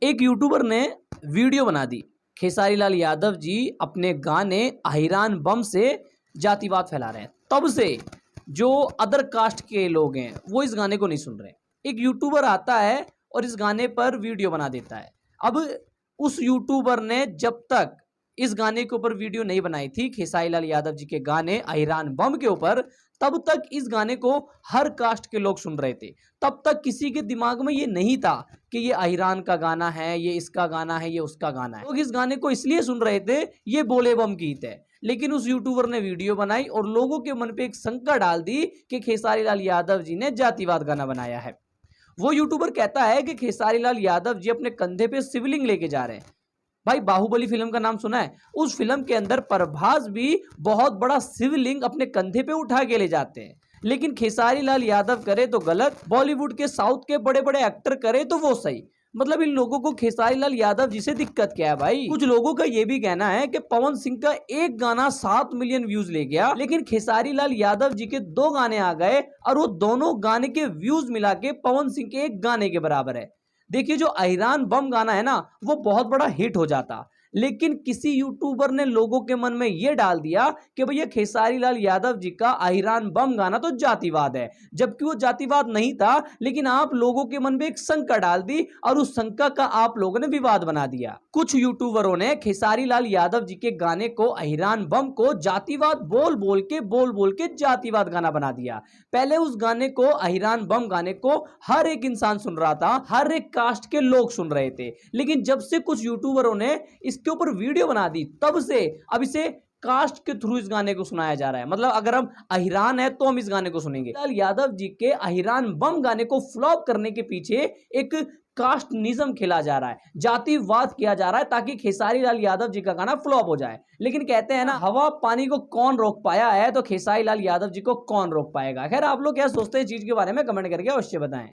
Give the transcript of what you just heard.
एक यूट्यूबर ने वीडियो बना दी, खेसारी लाल यादव जी अपने गाने अहिरान बम से जातिवाद फैला रहे हैं। तब से जो अदर कास्ट के लोग हैं वो इस गाने को नहीं सुन रहे। एक यूट्यूबर आता है और इस गाने पर वीडियो बना देता है। अब उस यूट्यूबर ने जब तक इस गाने के ऊपर वीडियो नहीं बनाई थी, खेसारी लाल यादव जी के गाने अहिरान बम के ऊपर, तब तक इस गाने को हर कास्ट के लोग सुन रहे थे। तब तक किसी के दिमाग में ये नहीं था कि ये अहिरान का गाना है, ये इसका गाना है, ये उसका गाना है। लोग इस गाने को इसलिए सुन रहे थे ये बोले बम गीत है। लेकिन उस यूट्यूबर ने वीडियो बनाई और लोगों के मन पे एक शंका डाल दी कि खेसारी लाल यादव जी ने जातिवाद गाना बनाया है। वो यूट्यूबर कहता है कि खेसारी लाल यादव जी अपने कंधे पे शिवलिंग लेके जा रहे हैं। भाई बाहुबली फिल्म का नाम सुना है? उस फिल्म के अंदर प्रभास भी बहुत बड़ा शिवलिंग अपने कंधे पे उठा के ले जाते हैं। लेकिन खेसारी लाल यादव करे तो गलत, बॉलीवुड के साउथ के बड़े बड़े एक्टर करे तो वो सही। मतलब इन लोगों को खेसारी लाल यादव जी से दिक्कत क्या है भाई? कुछ लोगों का ये भी कहना है कि पवन सिंह का एक गाना 7 मिलियन व्यूज ले गया, लेकिन खेसारी लाल यादव जी के 2 गाने आ गए और वो दोनों गाने के व्यूज मिला के पवन सिंह के एक गाने के बराबर है। देखिए जो अहिरान बम गाना है ना, वो बहुत बड़ा हिट हो जाता, लेकिन किसी यूट्यूबर ने लोगों के मन में यह डाल दिया कि भैया खेसारी लाल यादव जी का अहिरान बम गाना तो जातिवाद है, जबकि वो जातिवाद नहीं था। लेकिन आप लोगों के मन में एक शंका डाल दी और उस शंका का आप लोगों ने विवाद बना दिया। कुछ यूट्यूबरों ने खेसारी लाल यादव जी के गाने को अहिरान बम को जातिवाद बोल बोल के जातिवाद गाना बना दिया। पहले उस गाने को, अहिरान बम गाने को हर एक इंसान सुन रहा था, हर एक कास्ट के लोग सुन रहे थे। लेकिन जब से कुछ यूट्यूबरों ने इसके ऊपर वीडियो बना दी, तब से अब इसे कास्ट के थ्रू इस गाने को सुनाया जा रहा है। मतलब अगर हम अहिरान है तो हम इस गाने को सुनेंगे। लाल यादव जी के अहिरान बम गाने को फ्लॉप करने के पीछे एक कास्टनिज्म खेला जा रहा है, जातिवाद किया जा रहा है, ताकि खेसारी लाल यादव जी का गाना फ्लॉप हो जाए। लेकिन कहते हैं ना, हवा पानी को कौन रोक पाया है, तो खेसारी लाल यादव जी को कौन रोक पाएगा। खैर आप लोग क्या सोचते हैं चीज के बारे में कमेंट करके अवश्य बताएं।